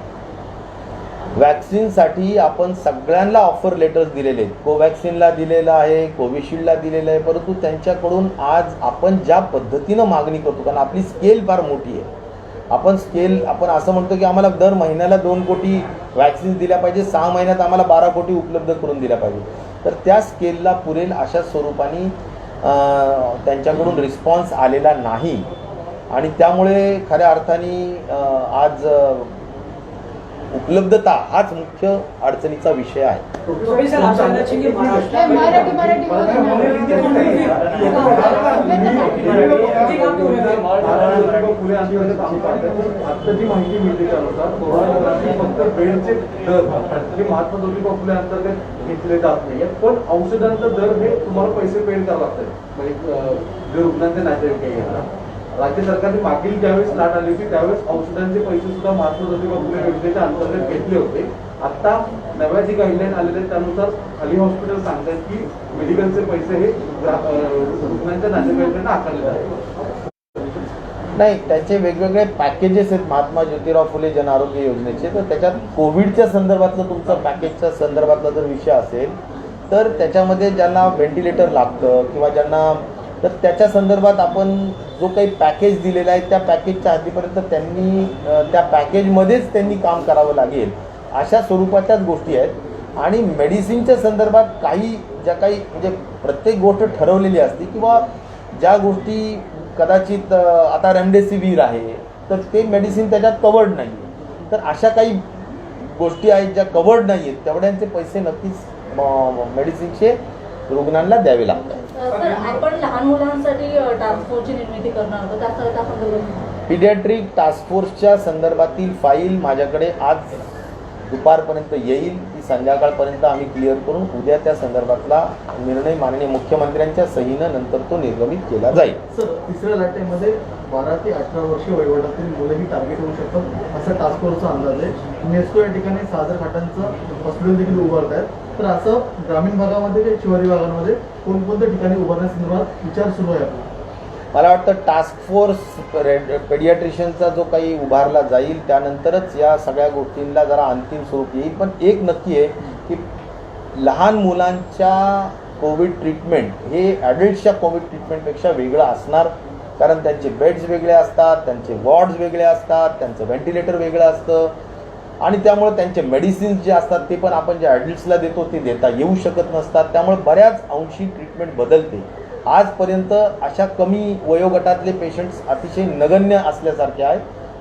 [SPEAKER 1] वॅक्सिनसाठी आपण सगळ्यांना ऑफर लेटर्स दिलेले आहेत. कोवॅक्सिनला दिलेलं आहे, कोविशिल्डला दिलेलं आहे, परंतु त्यांच्याकडून आज आपण ज्या पद्धतीनं मागणी करतो, कारण आपली स्केल फार मोठी आहे. आपण असं म्हणतो की आम्हाला दर महिन्याला 2 कोटी वॅक्सिन्स दिल्या पाहिजे, 6 महिन्यात आम्हाला 12 कोटी उपलब्ध करून दिल्या पाहिजे. तर त्या स्केलला पुरेल अशा स्वरूपाने त्यांच्याकडून रिस्पॉन्स आलेला नाही. आणि त्यामुळे खऱ्या अर्थाने आज उपलब्धता हाच मुख्य अडचणीचा विषय आहे.
[SPEAKER 2] आता जी माहिती मिळते त्यानुसार कोरोना फक्त बेडचे दर जे महात्मा ज्योतिबा फुले अंतर्गत घेतले जात नाहीये, पण औषधांचा दर हे तुम्हाला पैसे पेड करावे लागतात. म्हणजे जे रुग्णांचे नातेवाईक आहे, राज्य सरकारने मागील ज्यावेळेस लाट आली होती त्यावेळेस औषधांचे पैसे सुद्धा महात्मा ज्योतिबा फुले योजनेच्या अंतर्गत घेतले होते. आता नव्या जी गाईडलाईन आलेले आहेत त्यानुसार खाली हॉस्पिटल सांगतात की मेडिकलचे पैसे हे रुग्णांच्या नातेवाईकांना आकारले जातात.
[SPEAKER 1] नाही, त्याचे वेगवेगळे पॅकेजेस आहेत महात्मा ज्योतिराव फुले जन आरोग्य योजनेचे. तर त्याच्यात कोविडच्या संदर्भातलं तुमचं पॅकेजच्या संदर्भातला जर विषय असेल तर त्याच्यामध्ये ज्यांना व्हेंटिलेटर लागतं किंवा ज्यांना, तर त्याच्या संदर्भात आपण जो काही पॅकेज दिलेला आहे त्या पॅकेजच्या हद्दीपर्यंत त्यांनी त्या पॅकेजमध्येच त्यांनी काम करावं लागेल, अशा स्वरूपाच्याच गोष्टी आहेत. आणि मेडिसिनच्या संदर्भात ज्या काही म्हणजे प्रत्येक गोष्ट ठरवलेली असते किंवा ज्या गोष्टी कदाचित आता रेमडेसिवीर आहे तर ते मेडिसिन त्याच्यात कवर्ड नाही, तर अशा काही गोष्टी आहेत ज्या कवर्ड नाही आहेत तेवढ्यांचे पैसे नक्कीच मेडिसिनचे रुग्णांना द्यावे लागतात.
[SPEAKER 5] सर, आपण लहान मुलांसाठी टास्क फोर्सची निर्मिती करणार होतो, त्या
[SPEAKER 1] पीडियाट्रिक टास्क फोर्सच्या संदर्भातील फाईल माझ्याकडे आज दुपारपर्यंत येईल. ती संध्याकाळपर्यंत आम्ही क्लिअर करून उद्या त्या संदर्भातला निर्णय माननीय मुख्यमंत्र्यांच्या सहीनं नंतर तो निर्गमित केला जाईल.
[SPEAKER 2] सर, तिसऱ्या लाटेमध्ये 12 ते 18 वर्षे वयोगटातील मुलंही टार्गेट होऊ शकतात असा टास्क फोर्सचा अंदाज आहे. नेस्को या ठिकाणी 6000 खाटांचं हॉस्पिटल देखील उभारत आहेत. तर असं ग्रामीण भागामध्ये काही शहरी भागांमध्ये कोणकोणत्या ठिकाणी उभारण्यासंदर्भात विचार सुरू आहे?
[SPEAKER 1] मला वाटतं टास्क फोर्स पेडियाट्रिशियनचा जो काही उभारला जाईल त्यानंतरच या सगळ्या गोष्टींना जरा अंतिम स्वरूप येईल. पण एक नक्की आहे की लहान मुलांच्या कोविड ट्रीटमेंट हे ॲडल्ट्सच्या कोविड ट्रीटमेंटपेक्षा वेगळं असणार, कारण त्यांचे बेड्स वेगळे असतात, त्यांचे वॉर्ड्स वेगळे असतात, त्यांचं व्हेंटिलेटर वेगळं असतं आणि त्यामुळे त्यांचे मेडिसिन्स जे असतात ते पण आपण जे ॲडल्ट्सला देतो ते देता येऊ शकत नसतात. त्यामुळे बऱ्याच अंशी ट्रीटमेंट बदलते. आजपर्यंत अशा कमी वयोगटातले पेशंट्स अतिशय नगण्य असल्यासारखे आहेत,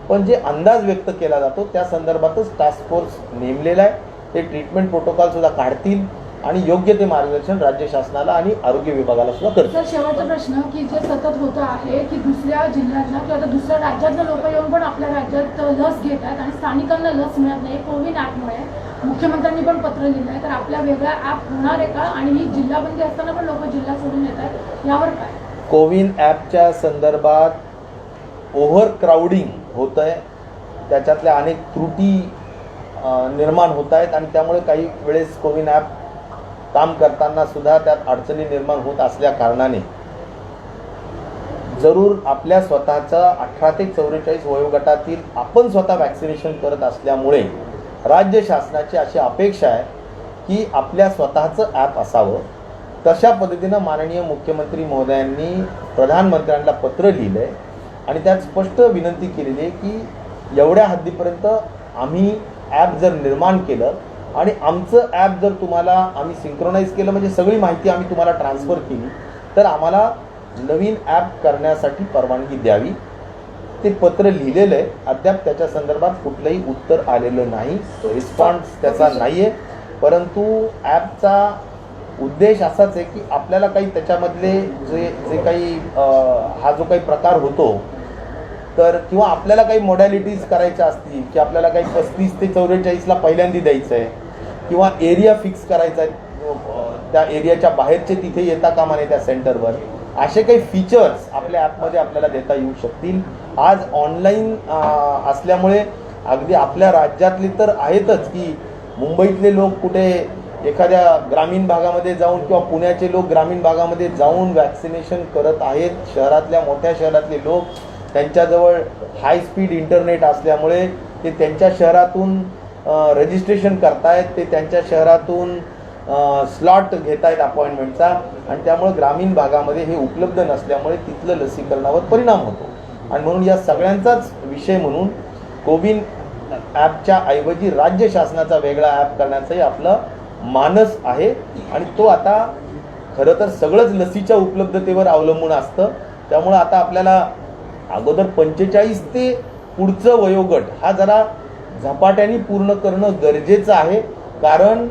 [SPEAKER 1] पण जे अंदाज व्यक्त केला जातो त्या संदर्भातच टास्क फोर्स नेमलेला आहे. ते ट्रीटमेंट प्रोटोकॉलसुद्धा काढतील आणि योग्य ते मार्गदर्शन राज्य शासनाला आणि आरोग्य विभागाला सुद्धा करतील.
[SPEAKER 4] सर, शेवटचा प्रश्न की जे सतत होतं आहे की दुसऱ्या जिल्ह्यातला किंवा आता दुसऱ्या राज्यातले लोक येऊन पण आपल्या राज्यात लस घेत आहेत आणि स्थानिकांना लस मिळत नाही कोविन ॲपमुळे. मुख्यमंत्र्यांनी पण पत्र लिहिलं आहे, तर आपल्या वेगळा ॲप होणार आहे का? आणि ही जिल्हाबंदी असताना पण लोक जिल्हा सोडून येत आहेत, यावर काय?
[SPEAKER 1] कोविन ॲपच्या संदर्भात ओव्हर क्राऊडिंग होतं आहे, त्याच्यातल्या अनेक त्रुटी निर्माण होत आहेत आणि त्यामुळे काही वेळेस कोविन ॲप काम करताना सुद्धा त्यात अडचणी निर्माण होत असल्या कारणाने जरूर आपल्या स्वतःचा 18 ते 44 वयोगटातील आपण स्वतः वॅक्सिनेशन करत असल्यामुळे राज्य शासनाची अशी अपेक्षा आहे की आपल्या स्वतःचं ॲप असावं. तशा पद्धतीनं माननीय मुख्यमंत्री महोदयांनी प्रधानमंत्र्यांना पत्र लिहिलं आहे आणि त्यात स्पष्ट विनंती केलेली आहे की एवढ्या हद्दीपर्यंत आम्ही ॲप जर निर्माण केलं आणि आमचं ॲप जर तुम्हाला आम्ही सिंक्रोनाइज केलं म्हणजे सगळी माहिती आम्ही तुम्हाला ट्रान्सफर केली तर आम्हाला नवीन ॲप करण्यासाठी परवानगी द्यावी. ते पत्र लिहिलेलं आहे, अद्याप त्याच्या संदर्भात कुठलंही उत्तर आलेलं नाही, रिस्पॉन्स त्याचा नाही आहे. परंतु ॲपचा उद्देश असाच आहे की आपल्याला काही त्याच्यामधले जे काही हा जो काही प्रकार होतो तर किंवा आपल्याला काही मॉडॅलिटीज करायच्या असतील की आपल्याला काही 35 ते 44ला पहिल्यांदा द्यायचं आहे किंवा एरिया फिक्स करायचा आहे, त्या एरियाच्या बाहेरचे तिथे येता कामा नये त्या सेंटरवर, असे काही फीचर्स आपल्या ॲपमध्ये आपल्याला देता येऊ शकतील. आज ऑनलाईन असल्यामुळे अगदी आपल्या राज्यातले तर आहेतच की मुंबईतले लोक कुठे एखाद्या ग्रामीण भागामध्ये जाऊन किंवा पुण्याचे लोक ग्रामीण भागामध्ये जाऊन वॅक्सिनेशन करत आहेत. शहरातल्या मोठ्या शहरातले लोक त्यांच्याजवळ हाय स्पीड इंटरनेट असल्यामुळे ते त्यांच्या शहरातून रजिस्ट्रेशन करतायत, ते त्यांच्या शहरातून स्लॉट घेत आहेत अपॉइंटमेंटचा आणि त्यामुळे ग्रामीण भागामध्ये हे उपलब्ध नसल्यामुळे तिथलं लसीकरणावर परिणाम होतो. आणि म्हणून या सगळ्यांचाच विषय म्हणून कोविन ॲपच्या ऐवजी राज्य शासनाचा वेगळा ॲप करण्याचाही आपलं मानस आहे. आणि तो आता खरं तर सगळंच लसीच्या उपलब्धतेवर अवलंबून असतं. त्यामुळं आता आपल्याला अगोदर 45 ते पुढचं वयोगट हा जरा झपाट्याने पूर्ण करणं गरजेचं आहे, कारण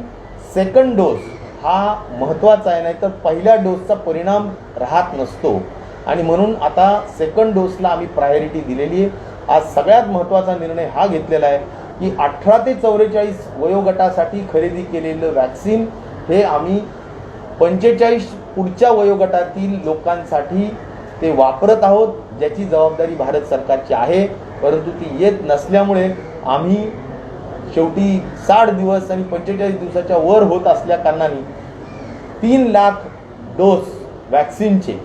[SPEAKER 1] सेकंड डोस हा महत्त्वाचा आहे, नाहीतर पहिल्या डोसचा परिणाम राहत नसतो. आणि म्हणून आता सेकंड डोसला आम्ही प्रायोरिटी दिलेली आहे. आज सगळ्यात महत्त्वाचा निर्णय हा घेतलेला आहे की 18 ते 44 वयोगटासाठी खरेदी केलेलं वॅक्सिन हे आम्ही 45 पुढच्या वयोगटातील लोकांसाठी ते वापरत आहोत, ज्याची जबाबदारी भारत सरकारची आहे. परंतु ती येत नसल्यामुळे आम्ही शेवटी 60 दिवस आणि 45 दिवसाच्या वर होत असल्या कारणाने 3 लाख डोस वॅक्सिनचे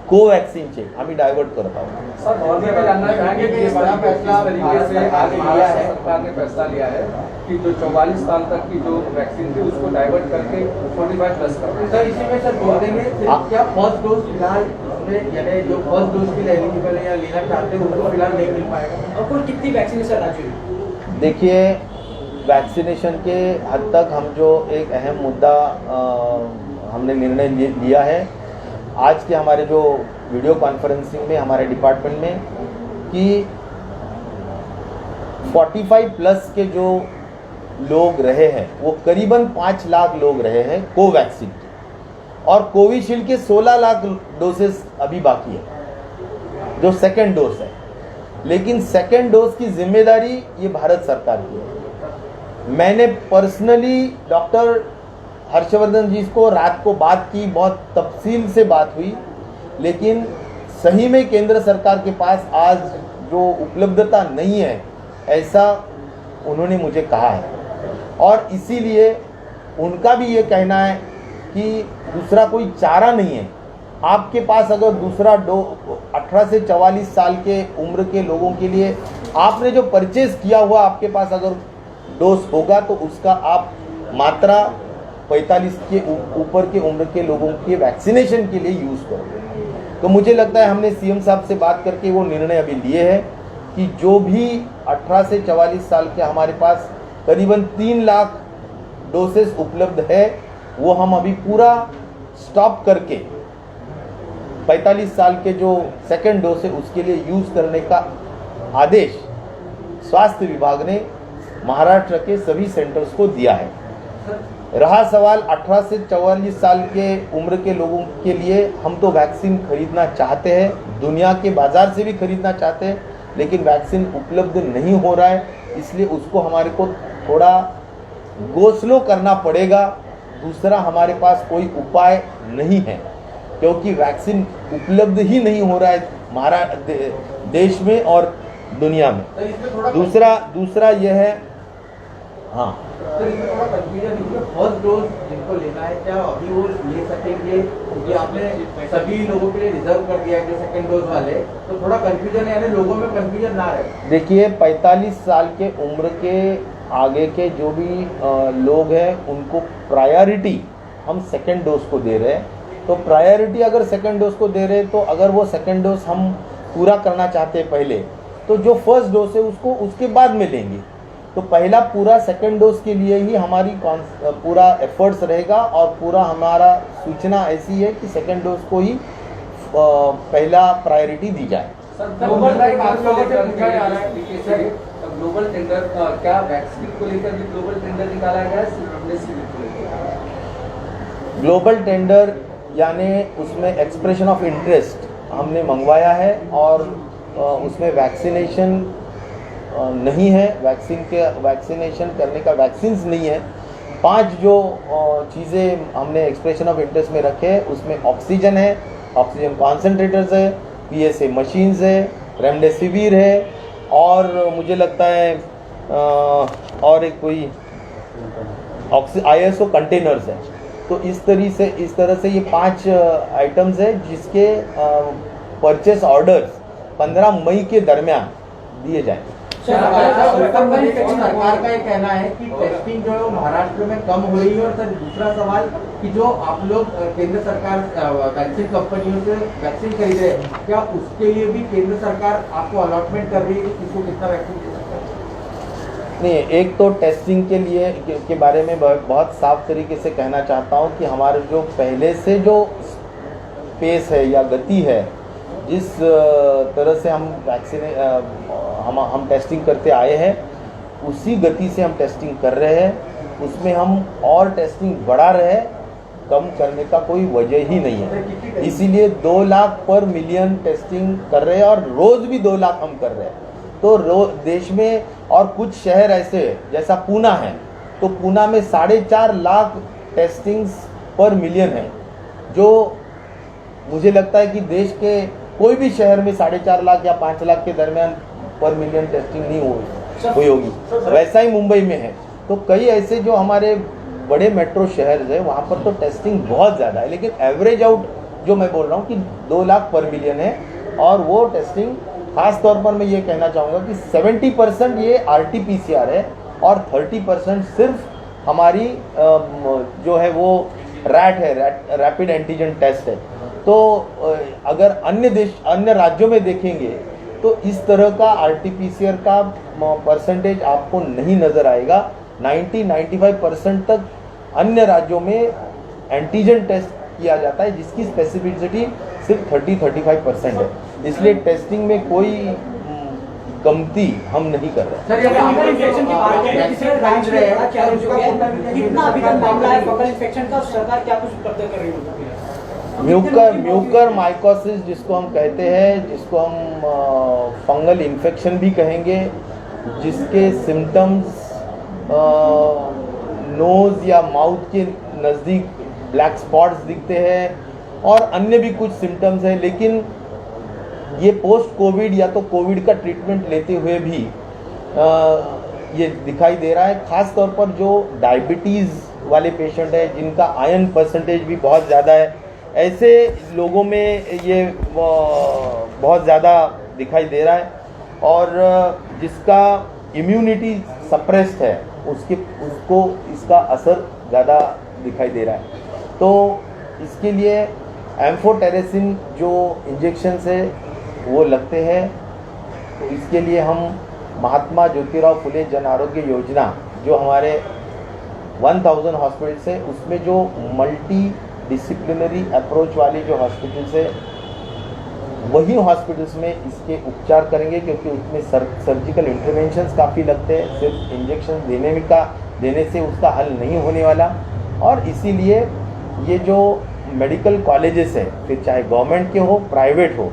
[SPEAKER 1] कोवॅक्सिनचे आम्ही डायवर्ट करत आहोत.
[SPEAKER 6] सर, और मैं जानना चाहेंगे कि ये बड़ा फैसला भारत सरकार ने फैसला लिया है कि जो 44 साल तक की जो वैक्सीन थी उसको डाइवर्ट करके 45 प्लस कर.
[SPEAKER 7] सर, इसी में सर जोड़ देंगे क्या फर्स्ट डोज फिलहाल इसमें यानी जो फर्स्ट डोज के लिए एलिजिबल है या लेना चाहते हैं उनको फिलहाल नहीं मिल पाएगा? और कुल कितनी वैक्सीन सर राज्य में?
[SPEAKER 1] देखिए, वैक्सीनेशन के हद तक हम जो एक अहम मुद्दा हमने निर्णय लिया है आज के हमारे जो वीडियो कॉन्फ्रेंसिंग में हमारे डिपार्टमेंट में कि 45 प्लस के जो लोग रहे हैं वो करीबन 5 लाख लोग रहे हैं कोवैक्सीन के, और कोविशील्ड के 16 लाख डोसेस अभी बाकी है जो सेकेंड डोज है. लेकिन सेकेंड डोज की जिम्मेदारी ये भारत सरकार की है. मैंने पर्सनली डॉक्टर हर्षवर्धन जी को रात को बात की, बहुत तफसील से बात हुई, लेकिन सही में केंद्र सरकार के पास आज जो उपलब्धता नहीं है ऐसा उन्होंने मुझे कहा है. और इसीलिए उनका भी ये कहना है कि दूसरा कोई चारा नहीं है. आपके पास अगर दूसरा 18 से 44 साल के उम्र के लोगों के लिए आपने जो परचेज किया हुआ आपके पास अगर डोज होगा तो उसका आप मात्रा 45 के ऊपर के उम्र के लोगों के वैक्सीनेशन के लिए यूज़ करोगे. तो मुझे लगता है हमने सीएम साहब से बात करके वो निर्णय अभी लिए हैं कि जो भी 18 से 44 साल के हमारे पास करीबन 3 लाख डोसेस उपलब्ध है वो हम अभी पूरा स्टॉप करके 45 साल के जो सेकेंड डोज है उसके लिए यूज़ करने का आदेश स्वास्थ्य विभाग ने महाराष्ट्र के सभी सेंटर्स को दिया है. रहा सवाल 18 से 44 साल के उम्र के लोगों के लिए, हम तो वैक्सीन खरीदना चाहते हैं, दुनिया के बाज़ार से भी खरीदना चाहते हैं, लेकिन वैक्सीन उपलब्ध नहीं हो रहा है, इसलिए उसको हमारे को थोड़ा गो स्लो करना पड़ेगा. दूसरा हमारे पास कोई उपाय नहीं है क्योंकि वैक्सीन उपलब्ध ही नहीं हो रहा है हमारा देश में और दुनिया में. दूसरा यह है, हाँ
[SPEAKER 7] सर, इसमें थोड़ा कंफ्यूजन है. फर्स्ट डोज जिनको लेना है क्या अभी वो ले सकेंगे? क्योंकि आपने सभी लोगों के लिए रिजर्व कर दिया है जो सेकंड डोज वाले, तो थोड़ा कंफ्यूजन है, यानी लोगों में कंफ्यूजन ना रहे.
[SPEAKER 1] देखिए, 45 साल के उम्र के आगे के जो भी लोग हैं उनको प्रायोरिटी हम सेकंड डोज को दे रहे हैं. तो प्रायोरिटी अगर सेकंड डोज को दे रहे हैं तो अगर वो सेकंड डोज हम पूरा करना चाहते हैं पहले तो जो फर्स्ट डोज है उसको उसके बाद में लेंगे. तो पहला पूरा सेकेंड डोज के लिए ही हमारी पूरा एफर्ट्स रहेगा और पूरा हमारा सूचना ऐसी है कि सेकेंड डोज को ही पहला प्रायोरिटी दी जाए।
[SPEAKER 6] ग्लोबल ग्लोबल टेंडर क्या वैक्सीन को लेकर भी ग्लोबल टेंडर निकाला गया है, सिर्फ रेमडेसिविर को लेकर?
[SPEAKER 1] ग्लोबल टेंडर यानी उसमें एक्सप्रेशन ऑफ इंटरेस्ट हमने मंगवाया है और उसमें वैक्सीनेशन नहीं है, वैक्सीनेशन करने का वैक्सीन्स नहीं है। 5 जो चीज़ें हमने एक्सप्रेशन ऑफ इंटरेस्ट में रखे हैं उसमें ऑक्सीजन है, ऑक्सीजन कॉन्सेंट्रेटर्स है, PSA मशीन्स है, रेमडेसिविर है और मुझे लगता है और एक कोई ISO कंटेनर्स है। तो इस तरह से ये 5 आइटम्स है जिसके परचेस ऑर्डर्स 15 मई के दरमियान दिए जाएं।
[SPEAKER 7] सरकार का ये कहना है कि टेस्टिंग जो है वो महाराष्ट्र में कम हो रही है। और सर दूसरा सवाल कि जो आप लोग केंद्र सरकार वैक्सीन कंपनियों से वैक्सीन खरीद रहे हैं, क्या उसके लिए भी केंद्र सरकार आपको अलॉटमेंट कर रही है कि किसको कितना वैक्सीन दे सकता है?
[SPEAKER 1] नहीं, एक तो टेस्टिंग के लिए के बारे में बहुत साफ तरीके से कहना चाहता हूँ कि हमारे जो पहले से जो पेस है या गति है, जिस तरह से हम टेस्टिंग करते आए हैं उसी गति से हम टेस्टिंग कर रहे हैं। उसमें हम और टेस्टिंग बढ़ा रहे हैं, कम करने का कोई वजह ही नहीं है। इसीलिए 2 लाख पर मिलियन टेस्टिंग कर रहे हैं और रोज़ भी 2 लाख हम कर रहे हैं। तो देश में और कुछ शहर ऐसे जैसा पूना है, तो पूना में 4.5 लाख टेस्टिंग्स पर मिलियन है, जो मुझे लगता है कि देश के कोई भी शहर में 4.5 लाख या 5 लाख के दरमियान पर मिलियन टेस्टिंग नहीं हुई होगी। वैसा ही मुंबई में है। तो कई ऐसे जो हमारे बड़े मेट्रो शहर है वहाँ पर तो टेस्टिंग बहुत ज़्यादा है, लेकिन एवरेज आउट जो मैं बोल रहा हूँ कि 2 लाख पर मिलियन है। और वो टेस्टिंग खास तौर पर मैं ये कहना चाहूँगा कि 70% ये RT-PCR है और 30% सिर्फ हमारी जो है वो रैट है, रैपिड एंटीजन टेस्ट है। तो अगर अन्य राज्यों में देखेंगे तो इस तरह का RT-PCR का परसेंटेज आपको नहीं नज़र आएगा। 90-95% तक अन्य राज्यों में एंटीजन टेस्ट किया जाता है जिसकी स्पेसिफिसिटी सिर्फ 30-35% है। इसलिए टेस्टिंग में कोई कमती हम नहीं कर रहे।
[SPEAKER 7] सर,
[SPEAKER 8] फंगल इन्फेक्शन की बात करें, कितना अभी तक मामला है फंगल इन्फेक्शन का, सरकार क्या कुछ कब्जा कर रही है?
[SPEAKER 1] म्यूकर माइकोसिस जिसको हम कहते हैं, जिसको हम फंगल इन्फेक्शन भी कहेंगे, जिसके सिम्टम्स नोज़ या माउथ के नज़दीक ब्लैक स्पॉट्स दिखते हैं और अन्य भी कुछ सिम्टम्स हैं। लेकिन ये पोस्ट कोविड या तो कोविड का ट्रीटमेंट लेते हुए भी ये दिखाई दे रहा है। ख़ास तौर पर जो डायबिटीज़ वाले पेशेंट हैं जिनका आयरन परसेंटेज भी बहुत ज़्यादा है, ऐसे लोगों में ये बहुत ज़्यादा दिखाई दे रहा है। और जिसका इम्यूनिटी सप्रेस्ड है उसको इसका असर ज़्यादा दिखाई दे रहा है। तो इसके लिए एम्फोटेरेसिन जो इंजेक्शंस है वो लगते हैं। तो इसके लिए हम महात्मा ज्योतिराव फुले जन आरोग्य योजना जो हमारे 1000 हॉस्पिटल्स है उसमें जो मल्टी डिसिप्लिनरी अप्रोच वाली जो हॉस्पिटल्स है वही हॉस्पिटल्स में इसके उपचार करेंगे, क्योंकि उसमें सर्जिकल इंटरवेंशंस काफ़ी लगते हैं। सिर्फ इंजेक्शन देने से उसका हल नहीं होने वाला। और इसीलिए ये जो मेडिकल कॉलेजेस हैं, फिर चाहे गवर्नमेंट के हो प्राइवेट हो,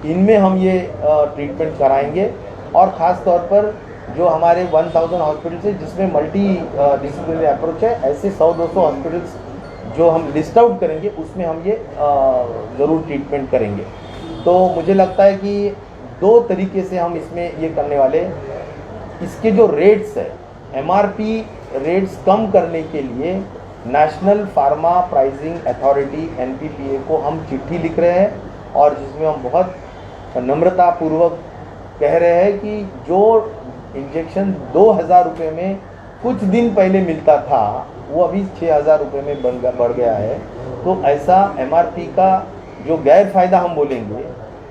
[SPEAKER 1] इनमें हम ये ट्रीटमेंट कराएंगे। और ख़ास तौर पर जो हमारे 1000 हॉस्पिटल्स है जिसमें मल्टी डिसिप्लिनरी अप्रोच है, ऐसे 100-200 हॉस्पिटल्स जो हम लिस्ट आउट करेंगे उसमें हम ये ज़रूर ट्रीटमेंट करेंगे। तो मुझे लगता है कि 2 तरीके से हम इसमें ये करने वाले। इसके जो रेट्स है, MRP रेट्स कम करने के लिए national pharma pricing authority NPPA को हम चिट्ठी लिख रहे हैं और जिसमें हम बहुत नम्रतापूर्वक कह रहे हैं कि जो इंजेक्शन 2000 रुपये में कुछ दिन पहले मिलता था वो अभी 6000 रुपये में बढ़ गया है। तो ऐसा MRP का जो गैर फायदा हम बोलेंगे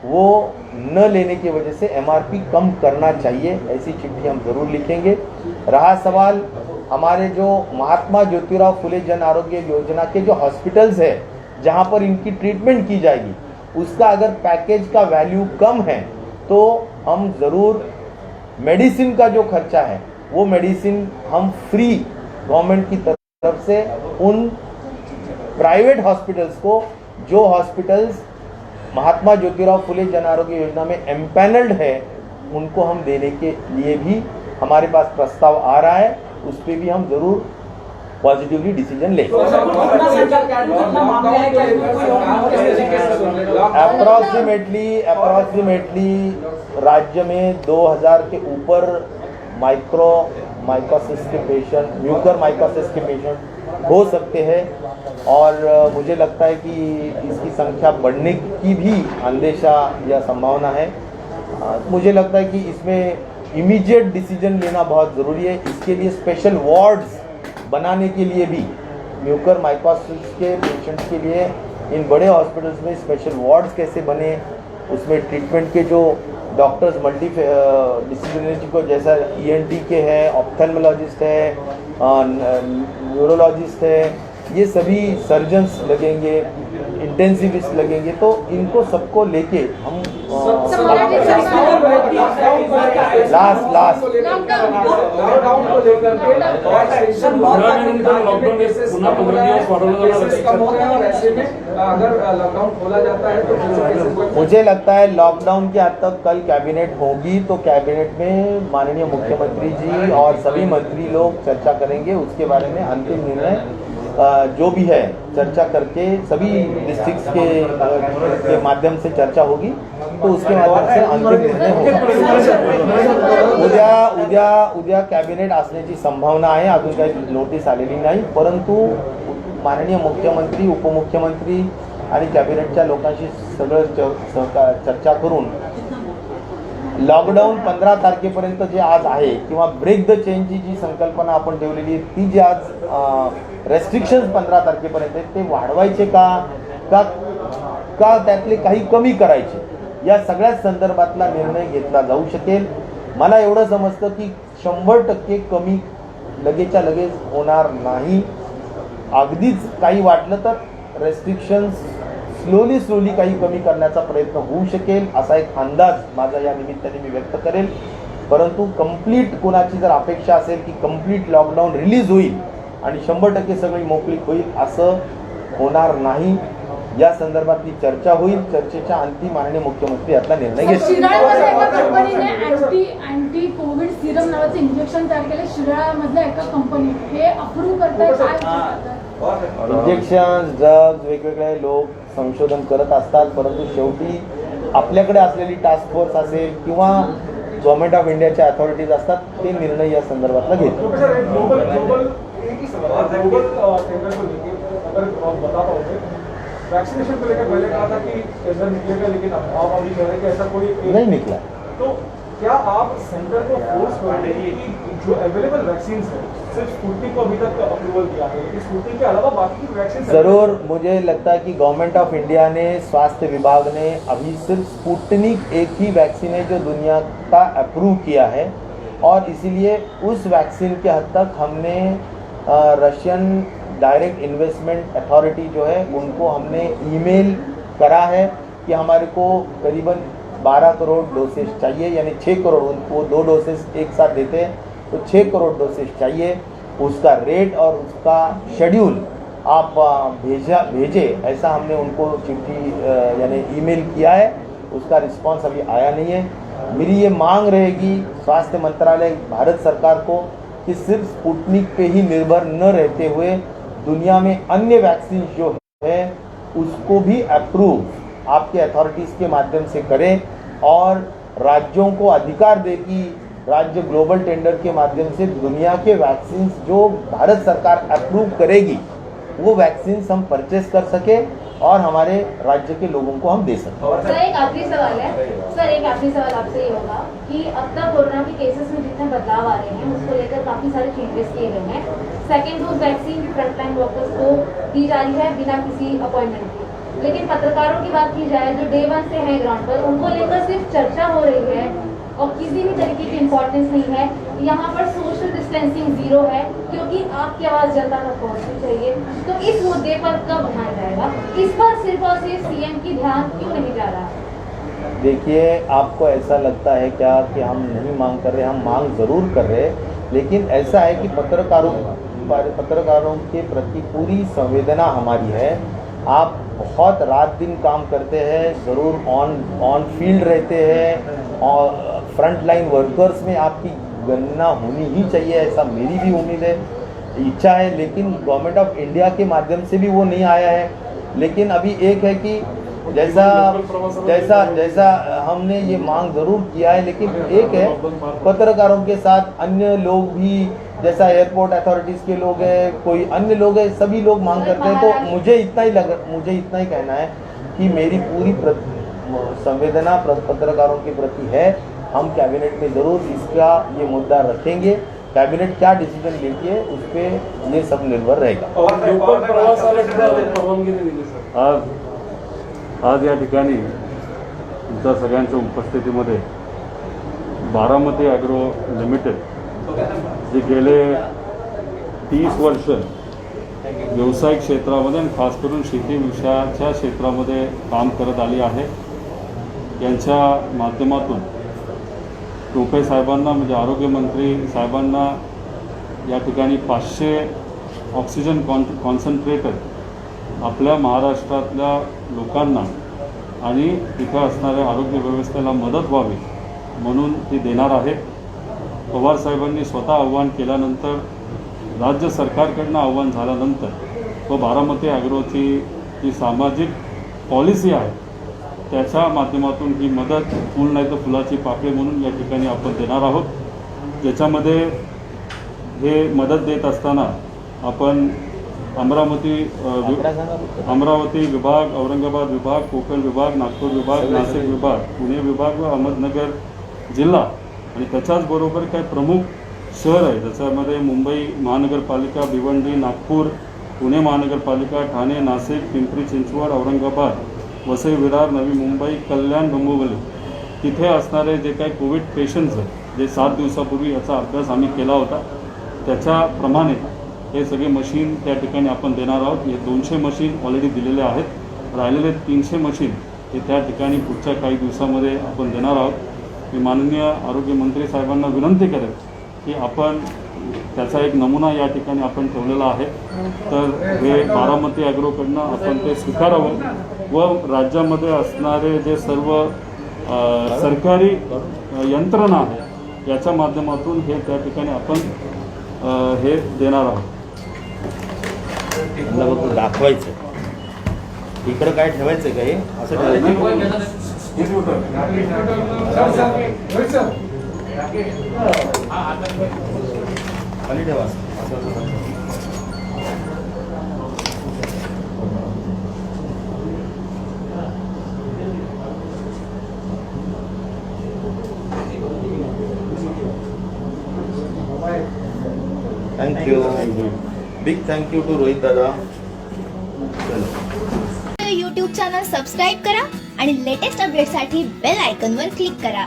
[SPEAKER 1] वो न लेने की वजह से MRP कम करना चाहिए, ऐसी चिट्ठी हम ज़रूर लिखेंगे। रहा सवाल हमारे जो महात्मा ज्योतिराव फुले जन आरोग्य योजना के जो हॉस्पिटल्स है जहाँ पर इनकी ट्रीटमेंट की जाएगी, उसका अगर पैकेज का वैल्यू कम है तो हम ज़रूर मेडिसिन का जो खर्चा है वो मेडिसिन हम फ्री गवर्नमेंट की तरफ से उन प्राइवेट हॉस्पिटल्स को, जो हॉस्पिटल्स महात्मा ज्योतिराव फुले जन आरोग्य योजना में एम्पैनल्ड है, उनको हम देने के लिए भी हमारे पास प्रस्ताव आ रहा है। उस पर भी हम जरूर पॉजिटिवली डिसीजन लेंगे। अप्रोक्सीमेटली राज्य में 2000 के ऊपर माइकोसिस के पेशेंट, म्यूकर माइकोसिस के पेशेंट हो सकते हैं और मुझे लगता है कि इसकी संख्या बढ़ने की भी अंदेशा या संभावना है। मुझे लगता है कि इसमें इमीडिएट डिसीजन लेना बहुत ज़रूरी है। इसके लिए स्पेशल वार्ड्स बनाने के लिए भी, म्यूकर माइकोसिस के पेशेंट्स के लिए इन बड़े हॉस्पिटल्स में स्पेशल वार्ड्स कैसे बने, उसमें ट्रीटमेंट के जो डॉक्टर्स मल्टी डिसिप्लिनरी को, जैसा ENT के हैं, ऑप्थेल्मोलॉजिस्ट है, न्यूरोलॉजिस्ट है, ये सभी सर्जन्स लगेंगे, इंटेंसिविस्ट लगेंगे, तो इनको सबको लेके हम मुझे लगता है लॉकडाउन के हद तक कल कैबिनेट होगी तो कैबिनेट में माननीय मुख्यमंत्री जी और सभी मंत्री लोग चर्चा करेंगे। उसके बारे में अंतिम निर्णय जो भी है चर्चा करके सभी डिस्ट्रिक्ट्स के माध्यम से चर्चा होगी, तो उसके माध्यम से अंतिम निर्णय होगा। उद्या कॅबिनेट असण्याची संभावना आहे। अजून काही नोटीस आलेली नाही, परंतु माननीय मुख्यमंत्री, उपमुख्यमंत्री आणि कॅबिनेटच्या लोकांशी सगळं चर्चा करून लॉकडाऊन 15 तारखेपर्यंत जे आज आहे किंवा ब्रेक द चेनची जी संकल्पना आपण ठेवलेली आहे, ती जी आज रेस्ट्रिक्शन्स 15 तारखेपर्यंत आहेत ते वाढवायचे का त्यातले काही कमी करायचे, या सगळ्याच संदर्भातला निर्णय घेतला जाऊ शकेल। मला एवढं समजतं की 100% कमी लगेचच्या लगेच होणार नाही। अगदीच काही वाटलं तर रेस्ट्रिक्शन्स स्लोली काही कमी करण्याचा प्रयत्न होऊ शकेल, असा एक अंदाज माझा या निमित्ताने मी व्यक्त करेल। परंतु कंप्लीट कोणाची जर अपेक्षा असेल की कंप्लीट लॉकडाऊन रिलीज होईल आणि 100% सगळी मोकळीक होईल, असं होणार नाही। या संदर्भातली चर्चा होईल। चर्चेच्या अंती माननीय मुख्यमंत्री यातला निर्णय घेतील।
[SPEAKER 4] शिराळमधल्या एका कंपनीने अँटी कोविड सिरम नावाचं इंजेक्शन तयार केलं, शिराळमधल्या एका कंपनीने, हे अप्रूव्ह करताय काय?
[SPEAKER 1] इंजेक्शन, ड्रग्ज, वेगवेगळे लोक संशोधन करत असतात, परंतु शेवटी आपल्याकडे असलेली टास्क फोर्स असेल किंवा गव्हर्नमेंट ऑफ इंडियाच्या अथॉरिटीज असतात, ते निर्णय या संदर्भातला घेतील।
[SPEAKER 3] वैक्सीनेशन को लेकर पहले कहा था कि टेंडर निकलेगा, लेकिन अब अभी कह रहे हैं कि ऐसा कोई
[SPEAKER 1] नहीं निकला।
[SPEAKER 3] तो क्या आप सेंटर को फोर्स करेंगे कि जो अवेलेबल वैक्सीन है, सिर्फ स्पुतनिक को अभी तक अप्रूवल किया है, लेकिन स्पुतनिक के अलावा बाकी की वैक्सीन
[SPEAKER 1] जरूर, मुझे लगता है कि गवर्नमेंट ऑफ इंडिया ने, स्वास्थ्य विभाग ने अभी सिर्फ स्पुतनिक एक ही वैक्सीन है जो दुनिया का अप्रूव किया है, और इसीलिए उस वैक्सीन के हद तक हमने रशियन डायरेक्ट इन्वेस्टमेंट अथॉरिटी जो है उनको हमने ईमेल करा है कि हमारे को करीबन 12 करोड़ डोसेस चाहिए, यानी 6 करोड़, वो 2 डोसेस एक साथ देते हैं तो 6 करोड़ डोसेस चाहिए। उसका रेट और उसका शेड्यूल आप भेजे, ऐसा हमने उनको चिट्ठी यानी ईमेल किया है। उसका रिस्पांस अभी आया नहीं है। मेरी ये मांग रहेगी स्वास्थ्य मंत्रालय, भारत सरकार को, कि सिर्फ स्पुतनिक पे ही निर्भर न रहते हुए दुनिया में अन्य वैक्सीन जो है उसको भी अप्रूव आपके अथॉरिटीज़ के माध्यम से करें, और राज्यों को अधिकार दे कि राज्य ग्लोबल टेंडर के माध्यम से दुनिया के वैक्सीन जो भारत सरकार अप्रूव करेगी वो वैक्सीन हम परचेस कर सके और हमारे राज्य के लोगों को हम दे सकें।
[SPEAKER 5] सर एक आखिरी सवाल है, आपसे ये होगा कि अब तक कोरोना के केसेस में जितने बदलाव आ रहे हैं उसको लेकर काफी सारे चेंजेस किए गए हैं। सेकेंड डोज वैक्सीन भी फ्रंटलाइन वर्कर्स को दी जा रही है बिना किसी अपॉइंटमेंट के, लेकिन पत्रकारों की बात की जाए जो डे 1 से है ग्राउंड पर, उनको लेकर सिर्फ चर्चा हो रही है और किसी भी तरीके की इम्पोर्टेंस नहीं है। यहाँ पर सोशल डिस्टेंसिंग जीरो है, क्योंकि आपकी आवाज़ जनता तक पहुँचनी चाहिए। तो इस मुद्दे पर कब उठाया जाएगा? इस पर सिर्फ और सिर्फ सीएम की ध्यान क्यों नहीं जा रहा है?
[SPEAKER 1] देखिए, आपको ऐसा लगता है क्या कि हम नहीं मांग कर रहे? हम मांग ज़रूर कर रहे हैं, लेकिन ऐसा है कि पत्रकारों के प्रति पूरी संवेदना हमारी है। आप बहुत रात दिन काम करते हैं, ज़रूर ऑन फील्ड रहते हैं, और फ्रंट लाइन वर्कर्स में आपकी गणना होनी ही चाहिए, ऐसा मेरी भी उम्मीद है, इच्छा है। लेकिन गवर्नमेंट ऑफ इंडिया के माध्यम से भी वो नहीं आया है। लेकिन अभी एक है कि जैसा हमने ये मांग ज़रूर किया है, लेकिन एक है पत्रकारों के साथ अन्य लोग भी, जैसा एयरपोर्ट अथॉरिटीज़ के लोग हैं, कोई अन्य लोग हैं, सभी लोग मांग करते हैं। तो मुझे इतना ही कहना है कि मेरी पूरी संवेदना पत्रकारों के प्रति है। हम कैबिनेट में ज़रूर इसका ये मुद्दा रखेंगे। कैबिनेट क्या डिसीजन लेती है उस पर ये सब निर्भर रहेगा।
[SPEAKER 3] और लोकल प्रवासाला सुद्धा परवानगी नाही दिली सर।
[SPEAKER 9] आज या ठिकाणी तुमच्या सगळ्यांच्या उपस्थितीमध्ये बारामती ॲग्रो लिमिटेड जे गेले 30 वर्ष व्यावसायिक क्षेत्रामध्ये आणि खास करून शेती विषयाच्या क्षेत्रामध्ये काम करत आली आहे, यांच्या माध्यमातून टोपे साहेबांना म्हणजे आरोग्यमंत्री साहेबांना या ठिकाणी 500 ऑक्सिजन कॉन्सन्ट्रेटर आपल्या महाराष्ट्रातल्या लोकांना आणि तिथं असणाऱ्या आरोग्य व्यवस्थेला मदत व्हावी म्हणून ती देणार आहे। पवार साहेबांनी स्वतः आव्हान केल्यानंतर, राज्य सरकारकडनं आव्हान झाल्यानंतर व बारामती ॲग्रोची जी सामाजिक पॉलिसी आहे त्याच्या माध्यमातून ही मदत फूल नाही तर फुलाची पाकळी म्हणून या ठिकाणी आपण देणार आहोत। ज्याच्यामध्ये हे मदत देत असताना आपण अमरावती विभाग, औरंगाबाद विभाग, कोकण विभाग, नागपूर विभाग, नाशिक विभाग, पुणे विभाग व अहमदनगर जिल्हा आणि त्याच्याचबरोबर काही प्रमुख शहर आहे, ज्याच्यामध्ये मुंबई महानगरपालिका, भिवंडी, नागपूर, पुणे महानगरपालिका, ठाणे, नाशिक, पिंपरी चिंचवड, औरंगाबाद, वसई विरार, नवी मुंबई, कल्याण, डोंबिवली, तिथे असणारे जे काही कोविड पेशंट्स आहेत, जे 7 दिवसापूर्वी याचा अभ्यास आम्ही केला होता, त्याच्याप्रमाणे हे सगळे मशीन त्या ठिकाणी आपण देणार आहोत। हे 200 मशीन ऑलरेडी दिलेले आहेत, राहिलेले 300 मशीन हे त्या ठिकाणी पुढच्या काही दिवसामध्ये आपण देणार आहोत। मी माननीय आरोग्यमंत्री साहेबांना विनंती करेन की आपण त्याचा एक नमुना या ठिकाणी आपण ठेवलेला आहे, तर हे बारामती ॲग्रोकडनं आपण ते स्वीकारावं व राज्यामध्ये असणारे जे सर्व सरकारी यंत्रणा आहे याच्या माध्यमातून हे त्या ठिकाणी आपण हे देणार आहोत।
[SPEAKER 1] मला फक्त दाखवायचं, इकडं काय ठेवायचं का हे असं ठेवायचं? खाली ठेवा thank you. Big thank you to Rohit दादा।
[SPEAKER 10] यूट्यूब चॅनल सबस्क्राईब करा आणि लेटेस्ट अपडेटसाठी बेल आयकॉनवर क्लिक करा।